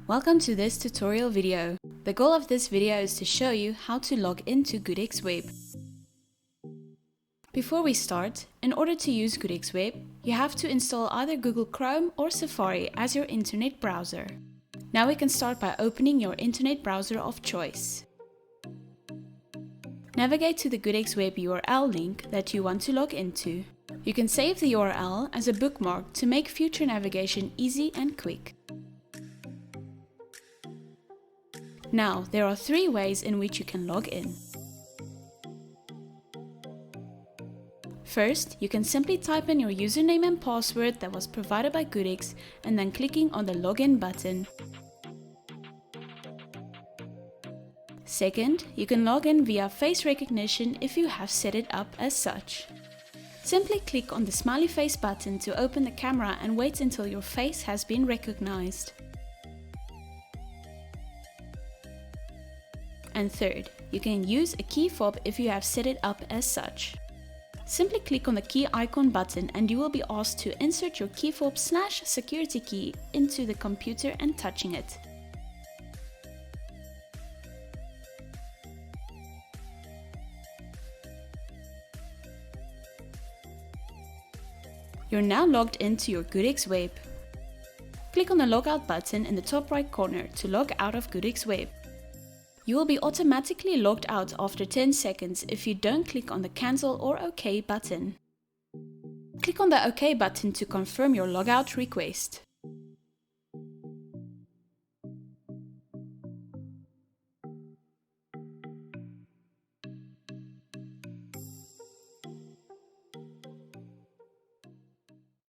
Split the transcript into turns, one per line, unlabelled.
Welcome to this tutorial video. The goal of this video is to show you how to log into GoodX Web. Before we start, in order to use GoodX Web, you have to install either Google Chrome or Safari as your internet browser. Now we can start by opening your internet browser of choice. Navigate to the GoodX Web URL link that you want to log into. You can save the URL as a bookmark to make future navigation easy and quick. Now, there are three ways in which you can log in. First, you can simply type in your username and password that was provided by GoodX and then clicking on the login button. Second, you can log in via face recognition if you have set it up as such. Simply click on the smiley face button to open the camera and wait until your face has been recognized. And third, you can use a key fob if you have set it up as such. Simply click on the key icon button and you will be asked to insert your key fob/security key into the computer and touching it. You're now logged into your GoodX Web. Click on the Logout button in the top right corner to log out of GoodX Web. You will be automatically logged out after 10 seconds if you don't click on the Cancel or OK button. Click on the OK button to confirm your logout request.